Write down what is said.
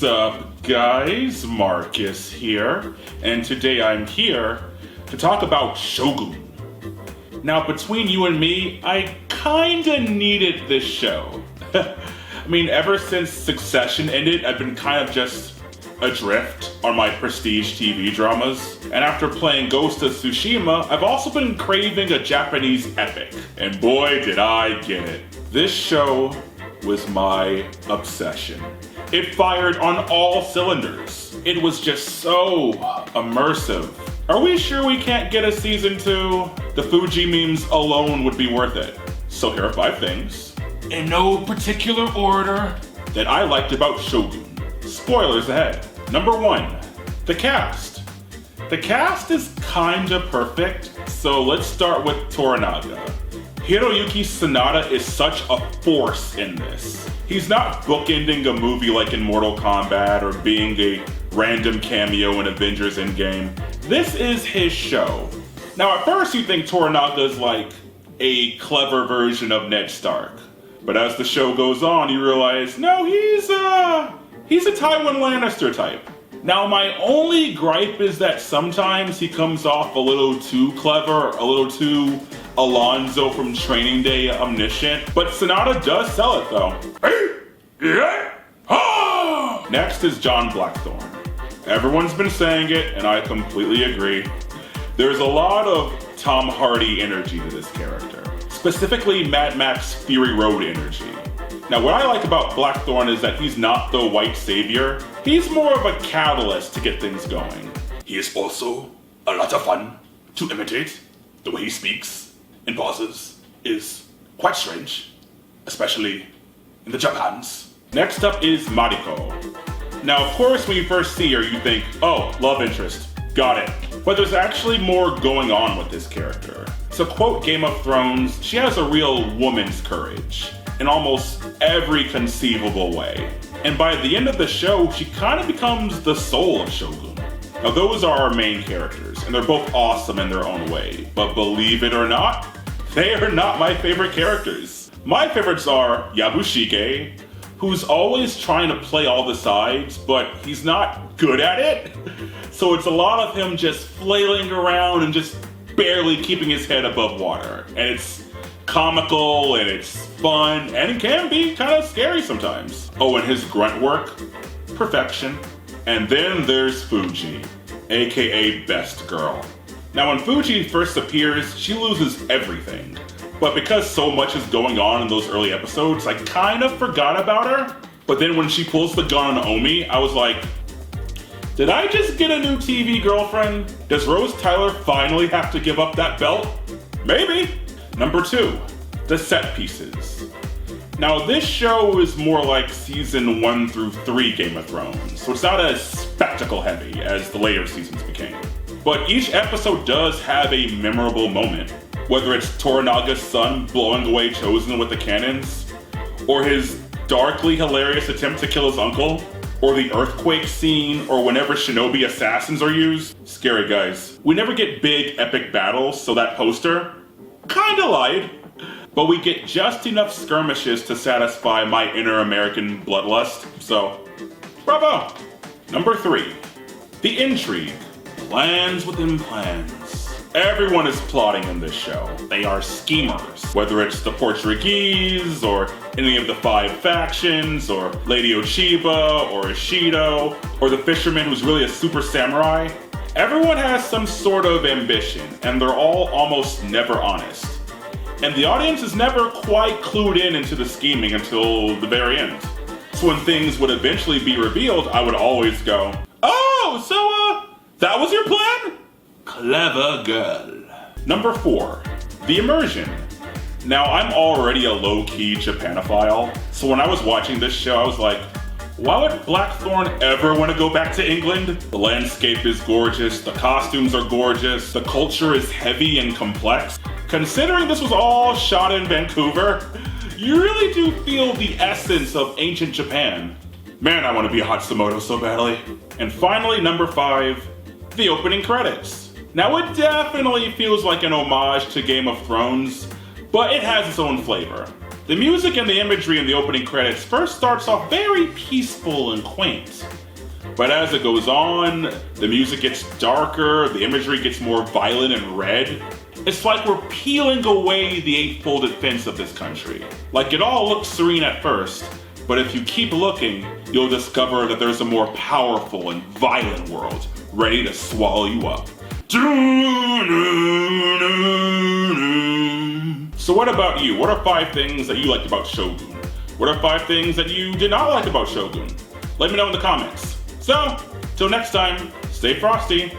Sup guys, Marcus here, and today I'm here to talk about Shogun. Now between you and me, I kinda needed this show. I mean, ever since Succession ended, I've been kind of just adrift on my prestige TV dramas. And after playing Ghost of Tsushima, I've also been craving a Japanese epic. And boy, did I get it. This show was my obsession. It fired on all cylinders. It was just so immersive. Are we sure we can't get a season 2? The Fuji memes alone would be worth it. So here are 5 things, in no particular order, that I liked about Shogun. Spoilers ahead. Number 1, the cast. The cast is kinda perfect, so let's start with Toranaga. Hiroyuki Sanada is such a force in this. He's not bookending a movie like in Mortal Kombat or being a random cameo in Avengers Endgame. This is his show. Now at first you think Toranaga is like a clever version of Ned Stark. But as the show goes on, you realize, no, he's a Tywin Lannister type. Now my only gripe is that sometimes he comes off a little too clever, a little too Alonzo from Training Day omniscient, but Sanada does sell it though. Next is John Blackthorne. Everyone's been saying it, and I completely agree. There's a lot of Tom Hardy energy to this character, specifically Mad Max Fury Road energy. Now what I like about Blackthorne is that he's not the white savior. He's more of a catalyst to get things going. He is also a lot of fun to imitate. The way he speaks and pauses is quite strange, especially in the Japans. Next up is Mariko. Now of course when you first see her you think, oh, love interest, got it. But there's actually more going on with this character. To quote Game of Thrones, she has a real woman's courage in almost every conceivable way. And by the end of the show, she kind of becomes the soul of Shogun. Now those are our main characters, and they're both awesome in their own way. But believe it or not, they are not my favorite characters. My favorites are Yabushige, who's always trying to play all the sides, but he's not good at it. So it's a lot of him just flailing around and just barely keeping his head above water. And it's comical, and it's fun, and it can be kind of scary sometimes. Oh, and his grunt work, perfection. And then there's Fuji, aka Best Girl. Now when Fuji first appears, she loses everything. But because so much is going on in those early episodes, I kind of forgot about her. But then when she pulls the gun on Omi, I was like, did I just get a new TV girlfriend? Does Rose Tyler finally have to give up that belt? Maybe. Number 2, the Setpieces. Now this show is more like season 1 through 3 Game of Thrones, so it's not as spectacle heavy as the later seasons became. But each episode does have a memorable moment, whether it's Toranaga's son blowing away Chosen with the cannons, or his darkly hilarious attempt to kill his uncle, or the earthquake scene, or whenever shinobi assassins are used. Scary guys. We never get big epic battles, so that poster kinda lied. But we get just enough skirmishes to satisfy my inner American bloodlust, so bravo! Number 3, the Intrigue. Plans within plans. Everyone is plotting in this show. They are schemers. Whether it's the Portuguese, or any of the 5 factions, or Lady Ochiba, or Ishido, or the fisherman who's really a super samurai. Everyone has some sort of ambition, and they're all almost never honest. And the audience is never quite clued in into the scheming until the very end. So when things would eventually be revealed, I would always go, oh, so that was your plan? Clever girl. Number 4, the Immersion. Now I'm already a low-key Japanophile, so when I was watching this show I was like, why would Blackthorne ever want to go back to England? The landscape is gorgeous, the costumes are gorgeous, the culture is heavy and complex. Considering this was all shot in Vancouver, you really do feel the essence of ancient Japan. Man, I want to be a Hatsumoto so badly. And finally, number 5, the opening credits. Now it definitely feels like an homage to Game of Thrones, but it has its own flavor. The music and the imagery in the opening credits first starts off very peaceful and quaint. But as it goes on, the music gets darker, the imagery gets more violent and red. It's like we're peeling away the eight-folded fence of this country. Like it all looks serene at first, but if you keep looking, you'll discover that there's a more powerful and violent world ready to swallow you up. So what about you? What are 5 things that you liked about Shogun? What are 5 things that you did not like about Shogun? Let me know in the comments. So, till next time, stay frosty.